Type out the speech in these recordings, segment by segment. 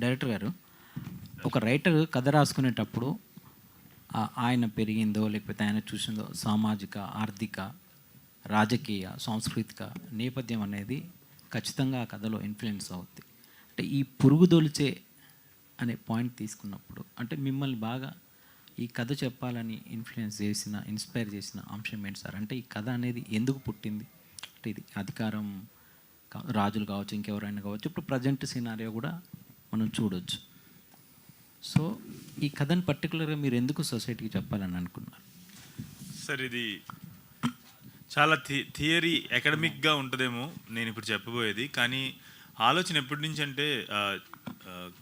Director గారు, ఒక writer కథ రాసుకునేటప్పుడు ఆయన పెరిగిందో లేకపోతే ఆయన చూసిందో సామాజిక, ఆర్థిక, రాజకీయ, సాంస్కృతిక నేపథ్యం అనేది ఖచ్చితంగా ఆ కథలో ఇన్ఫ్లుయెన్స్ అవుద్ది. అంటే ఈ పురుగుదొలిచే అనే పాయింట్ తీసుకున్నప్పుడు అంటే మిమ్మల్ని బాగా ఈ కథ చెప్పాలని ఇన్స్పైర్ చేసిన అంశం ఏంటి సార్? అంటే ఈ కథ అనేది ఎందుకు పుట్టింది? అంటే ఇది అధికారం, రాజులు కావచ్చు, ఇంకెవరైనా కావచ్చు, ఇప్పుడు ప్రజెంట్ సినారియో కూడా మనం చూడవచ్చు. సో ఈ కథను పర్టికులర్గా మీరు ఎందుకు సొసైటీకి చెప్పాలని అనుకున్నారు సార్? ఇది చాలా థియరీ అకాడమిక్గా ఉంటుందేమో నేను ఇప్పుడు చెప్పబోయేది, కానీ ఆలోచన ఎప్పటి నుంచి అంటే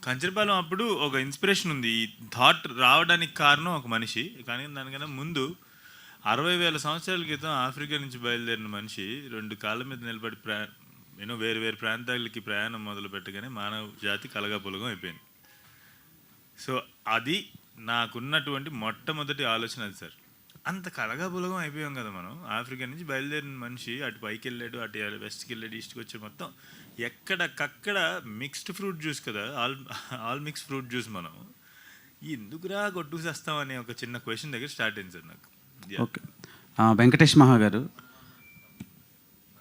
కంచరపాలెం అప్పుడు ఒక ఇన్స్పిరేషన్ ఉంది. ఈ థాట్ రావడానికి కారణం ఒక మనిషి, కానీ దానికన్నా ముందు 60,000 సంవత్సరాల క్రితం ఆఫ్రికా నుంచి బయలుదేరిన మనిషి 2 కాళ్ళ మీద నిలబడి వేరు వేరు ప్రాంతాలకి ప్రయాణం మొదలు పెట్టగానే మానవ జాతి కలగాపులగం అయిపోయింది. సో అది నాకున్నటువంటి మొట్టమొదటి ఆలోచన అది సార్. అంత కలగాపులగం అయిపోయాం కదా మనం. ఆఫ్రికా నుంచి బయలుదేరిన మనిషి అటు పైకి వెళ్ళాడు, అటు వెస్ట్కి వెళ్ళాడు, ఈస్ట్కి వచ్చాడు, మొత్తం ఎక్కడకక్కడ మిక్స్డ్ ఫ్రూట్ జ్యూస్ కదా, ఆల్ మిక్స్ ఫ్రూట్ జ్యూస్. మనం ఎందుకురా కొట్టుకుసేస్తాం అనే ఒక చిన్న క్వశ్చన్ దగ్గర స్టార్ట్ అయింది సార్ నాకు. ఓకే, వెంకటేష్ మహా గారు.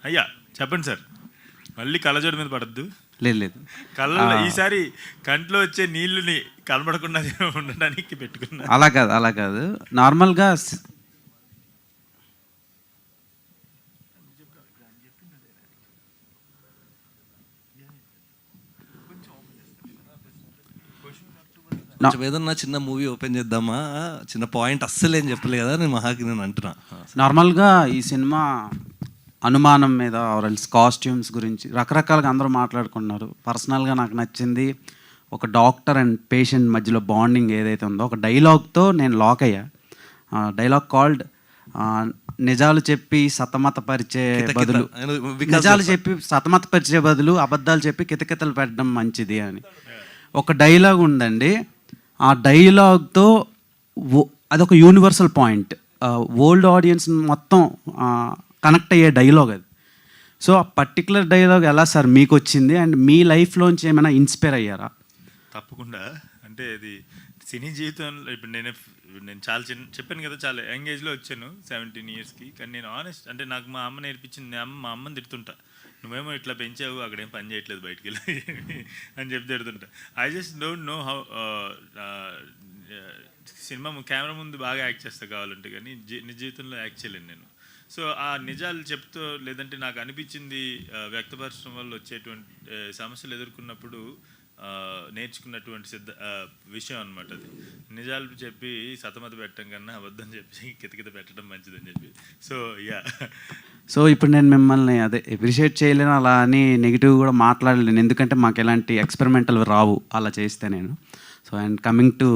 అయ్యా చెప్పండి సార్. మళ్ళీ కళ్ళజోడు మీద పడద్దు. లేదు, కళ్ళ ఈసారి కంట్లో వచ్చే నీళ్ళని కనబడకుండా ఉండడానికి పెట్టుకున్నా. అలా కాదు నార్మల్గా ఏదన్నా చిన్న మూవీ ఓపెన్ చేద్దామా, చిన్న పాయింట్ అస్సలు ఏం చెప్పలే కదా నేను మహాకి నేను అంటున్నా. నార్మల్గా ఈ సినిమా అనుమానం మీద ఆర్ఎల్స్ కాస్ట్యూమ్స్ గురించి రకరకాలుగా అందరూ మాట్లాడుకున్నారు. పర్సనల్గా నాకు నచ్చింది ఒక డాక్టర్ అండ్ పేషెంట్ మధ్యలో బాండింగ్ ఏదైతే ఉందో ఒక డైలాగ్తో నేను లాక్ అయ్యా. డైలాగ్ కాల్డ్ నిజాలు చెప్పి సతమతపరిచే బదులు అబద్ధాలు చెప్పి కితకితలు పెట్టడం మంచిది అని ఒక డైలాగ్ ఉందండి. ఆ డైలాగ్తో అదొక యూనివర్సల్ పాయింట్, వరల్డ్ ఆడియన్స్ మొత్తం కనెక్ట్ అయ్యే డైలాగ్ అది. సో ఆ పర్టికులర్ డైలాగ్ ఎలా సార్ మీకు వచ్చింది అండ్ మీ లైఫ్లోంచి ఏమైనా ఇన్స్పైర్ అయ్యారా? తప్పకుండా. అంటే ఇది సినీ జీవితంలో ఇప్పుడు నేను చాలా చెప్పాను కదా, చాలా యంగ్ ఏజ్లో వచ్చాను 17 ఇయర్స్కి. కానీ నేను ఆనెస్ట్ అంటే నాకు మా అమ్మ నేర్పించింది. మా అమ్మని తిడుతుంటా, నువ్వేమో ఇట్లా పెంచావు, అక్కడేం పని చేయట్లేదు బయటికి వెళ్ళి అని చెప్పి తిడుతుంటా. I just don't know how. Cinema camera ముందు బాగా యాక్ట్ చేస్తా కావాలంటే, కానీ నిజ జీవితంలో యాక్ట్ చేయలేను నేను. సో ఆ నిజాలు చెప్తూ లేదంటే నాకు అనిపించింది వ్యక్తపరచడం వల్ల వచ్చేటువంటి సమస్యలు ఎదుర్కొన్నప్పుడు నేర్చుకున్నటువంటి విషయం అనమాట అది. నిజాలు చెప్పి సతమత పెట్టడం కన్నా అబద్ధం చెప్పి కితకిత పెట్టడం మంచిదని చెప్పి. సో ఇప్పుడు నేను మిమ్మల్ని అదే అప్రిషియేట్ చేయలేను అలా అని నెగిటివ్ కూడా మాట్లాడలేను, ఎందుకంటే మాకు ఎలాంటి ఎక్స్పెరిమెంటల్ రావు అలా చేస్తే నేను. సో అండ్ కమింగ్ టు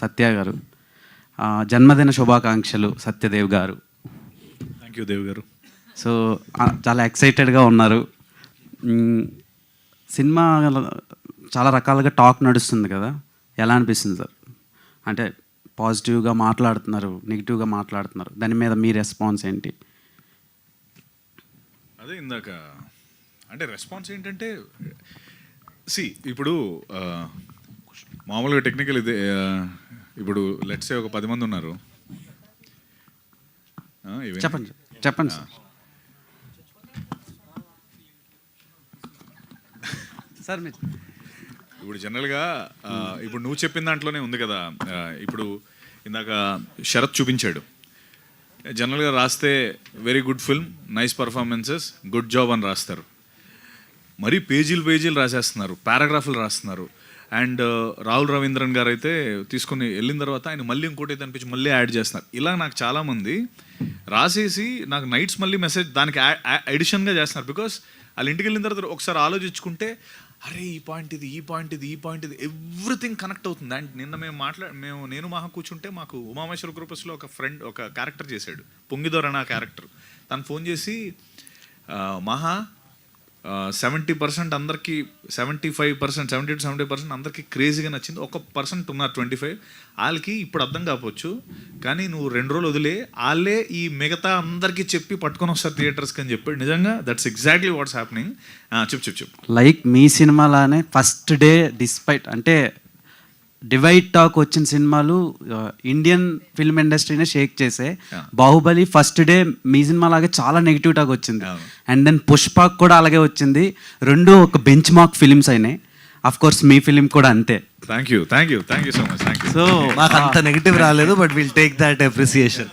సత్య గారు, జన్మదిన శుభాకాంక్షలు సత్యదేవ్ గారు. థ్యాంక్ యూ దేవ్ గారు. సో చాలా ఎక్సైటెడ్గా ఉన్నారు. సినిమా చాలా రకాలుగా టాక్ నడుస్తుంది కదా, ఎలా అనిపిస్తుంది సార్? అంటే పాజిటివ్గా మాట్లాడుతున్నారు, నెగిటివ్గా మాట్లాడుతున్నారు, దాని మీద మీ రెస్పాన్స్ ఏంటి? అదే ఇందాక అంటే రెస్పాన్స్ ఏంటంటే ఇప్పుడు మామూలుగా టెక్నికల్ ఇదే. ఇప్పుడు లెట్స్ సే ఒక 10 మంది ఉన్నారు. చెప్పండి సార్. సార్ ఇప్పుడు జనరల్గా ఇప్పుడు నువ్వు చెప్పిన దాంట్లోనే ఉంది కదా. ఇప్పుడు ఇందాక శరత్ చూపించాడు, జనరల్గా రాస్తే very good film, nice performances, good job అని రాస్తారు. మరీ పేజీలు రాసేస్తున్నారు, పారాగ్రాఫ్లు రాస్తున్నారు. అండ్ రాహుల్ రవీంద్రన్ గారు అయితే తీసుకుని వెళ్ళిన తర్వాత ఆయన మళ్ళీ ఇంకోటి అయితే అనిపించి మళ్ళీ యాడ్ చేస్తున్నారు. ఇలా నాకు చాలామంది రాసేసి నాకు నైట్స్ మళ్ళీ మెసేజ్ దానికి ఎడిషన్గా చేస్తున్నారు. బికాస్ వాళ్ళు ఇంటికి వెళ్ళిన తర్వాత ఒకసారి ఆలోచించుకుంటే అరే ఈ పాయింట్ ఇది ఎవ్రీథింగ్ కనెక్ట్ అవుతుంది. అండ్ నిన్న నేను మహా కూర్చుంటే మాకు ఉమామేశ్వర గ్రూపస్లో ఒక ఫ్రెండ్ ఒక క్యారెక్టర్ చేశాడు, పొంగిదోర నా క్యారెక్టర్. తను ఫోన్ చేసి మహా 70% అందరికీ 75%, 70% అందరికీ క్రేజీగా నచ్చింది. 1% ఉన్నారు 25, వాళ్ళకి ఇప్పుడు అర్థం కావచ్చు. కానీ నువ్వు 2 రోజులు వదిలే వాళ్ళే ఈ మిగతా అందరికీ చెప్పి పట్టుకొని వస్తారు థియేటర్స్కి అని చెప్పాడు. నిజంగా దట్స్ ఎగ్జాక్ట్లీ వాట్స్ హ్యాపెనింగ్. చెప్పు. లైక్ మీ సినిమాలానే ఫస్ట్ డే డిస్పైట్ అంటే డివైడ్ టాక్ వచ్చిన సినిమాలు ఇండియన్ ఫిల్మ్ ఇండస్ట్రీనే షేక్ చేసే. బాహుబలి ఫస్ట్ డే మీ సినిమా లాగే చాలా నెగిటివ్ టాక్ వచ్చింది. అండ్ దెన్ పుష్పక్ కూడా అలాగే వచ్చింది. రెండు ఒక బెంచ్ మార్క్ ఫిలిమ్స్ అయినాయి. అఫ్ కోర్స్ మీ ఫిలిం కూడా అంతే. Thank you so much. Thank you. So మాకు అంత నెగిటివ్ రాలేదు, but will take that appreciation.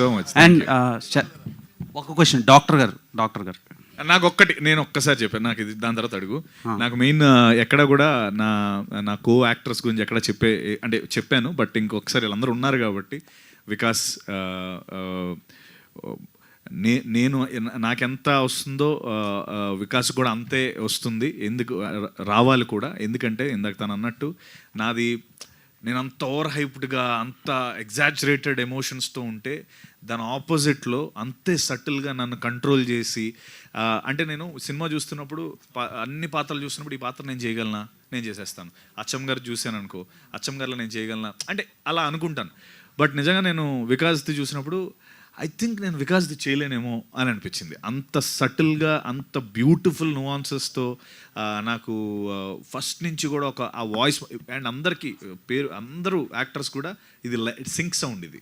so much. And ఒక క్వశ్చన్ డాక్టర్ గారు నాకు నేను ఒక్కసారి చెప్పాను, నాకు ఇది దాని తర్వాత అడుగు. నాకు మెయిన్ ఎక్కడ కూడా నా కో యాక్టర్స్ గురించి ఎక్కడ చెప్పాను, బట్ ఇంకొకసారి వీళ్ళందరూ ఉన్నారు కాబట్టి వికాస్ నేను నాకెంత వస్తుందో వికాస్ కూడా అంతే వస్తుంది. రావాలి కూడా. ఎందుకంటే ఇందాక తను అన్నట్టు నేను అంత ఓవర్ హైప్డ్గా అంత ఎగ్జాజరేటెడ్ ఎమోషన్స్తో ఉంటే దాని ఆపోజిట్లో అంతే సటిల్గా నన్ను కంట్రోల్ చేసి అంటే నేను సినిమా చూస్తున్నప్పుడు అన్ని పాత్రలు చూస్తున్నప్పుడు ఈ పాత్ర నేను చేయగలనా, నేను చేసేస్తాను. అచ్చం గారు చూశాను అనుకో, అచ్చం గారిలో నేను చేయగలనా అంటే అలా అనుకుంటాను. బట్ నిజంగా నేను వికాస్ది చూసినప్పుడు ఐ థింక్ నేను వికాస్ది చేయలేనేమో అని అనిపించింది. అంత సటిల్గా అంత బ్యూటిఫుల్ నువాన్సెస్తో నాకు ఫస్ట్ నుంచి కూడా ఆ వాయిస్ అండ్ అందరూ యాక్టర్స్ కూడా ఇది సింక్ సౌండ్. ఇది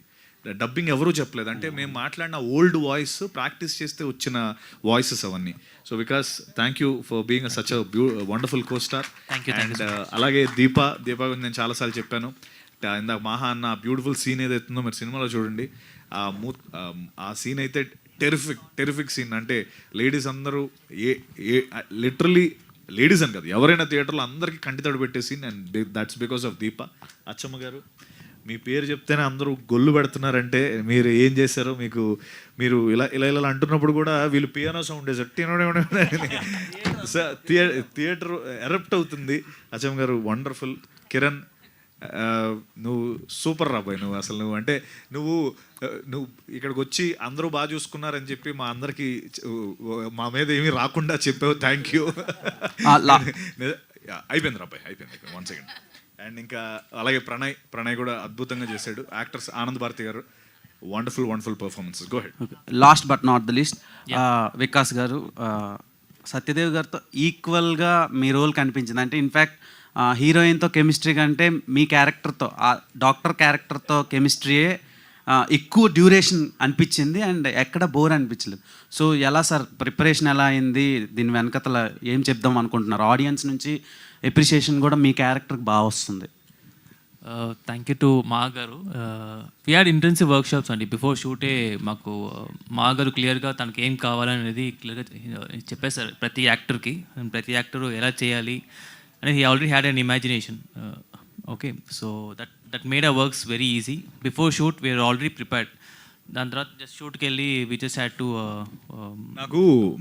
డబ్బింగ్ ఎవరూ చెప్పలేదు. అంటే మేము మాట్లాడిన ఓల్డ్ వాయిస్ ప్రాక్టీస్ చేస్తే వచ్చిన వాయిసెస్ అవన్నీ. So Vikas thank you for being such a wonderful co star. And అలాగే దీప గురించి నేను చాలాసార్లు చెప్పాను. ఇందాక మహా అన్న బ్యూటిఫుల్ సీన్ ఏదైతుందో మీరు సినిమాలో చూడండి. ఆ సీన్ అయితే టెరిఫిక్ సీన్. అంటే లేడీస్ అందరూ లిటరలీ లేడీస్ అని కాదు, ఎవరైనా థియేటర్లో అందరికీ కంటి తడి పెట్టే scene. And that's because of Deepa. Achamma garu మీ పేరు చెప్తేనే అందరూ గొల్లు పెడుతున్నారంటే మీరు ఏం చేశారో మీరు ఇలా అంటున్నప్పుడు కూడా వీళ్ళు పియానో సౌండ్ వేసారు. థియేటర్ ఎరప్ట్ అవుతుంది. అచ్చమ్మ గారు వండర్ఫుల్. కిరణ్ నువ్వు సూపర్ రాబాయ్. నువ్వు ఇక్కడికి వచ్చి అందరూ బాగా చూసుకున్నారని చెప్పి మా మీద ఏమీ రాకుండా చెప్పావు. Thank you. అయిపోయింది రాబాయ్, అయిపోయింది. 1 సెకండ్. అండ్ ఇంకా అలాగే ప్రణయ్ కూడా అద్భుతంగా చేశాడు. యాక్టర్స్ ఆనంద్ భారతి గారు wonderful performances. Go head. Last but not the least Vikas గారు సత్యదేవ్ గారితో ఈక్వల్గా మీ రోల్ కనిపించింది. అంటే ఇన్ఫ్యాక్ట్ హీరోయిన్తో కెమిస్ట్రీ కంటే మీ క్యారెక్టర్తో డాక్టర్ క్యారెక్టర్తో కెమిస్ట్రీయే ఎక్కువ డ్యూరేషన్ అనిపించింది అండ్ ఎక్కడ బోర్ అనిపించలేదు. సో ఎలా సార్ ప్రిపరేషన్ ఎలా అయింది, దీని వెనకతల ఏం చెప్దాం అనుకుంటున్నారు? ఆడియన్స్ నుంచి ఎప్రిషియేషన్ కూడా మీ క్యారెక్టర్కి బాగా వస్తుంది. థ్యాంక్ యూ టు మా గారు. వీ హ్యాడ్ ఇంటెన్సివ్ వర్క్షాప్స్ అండి. బిఫోర్ షూటే మాకు మా గారు క్లియర్గా తనకి ఏం కావాలనేది క్లియర్గా చెప్పేశారు ప్రతి యాక్టర్కి. ప్రతి యాక్టర్ ఎలా చేయాలి అనేది he already had an imagination. Okay, so that made our works very easy. Before shoot we are already prepared. దాని తర్వాత జస్ట్ షూట్కి వెళ్ళి వి జస్ట్ హ్యాడ్ టు నాకు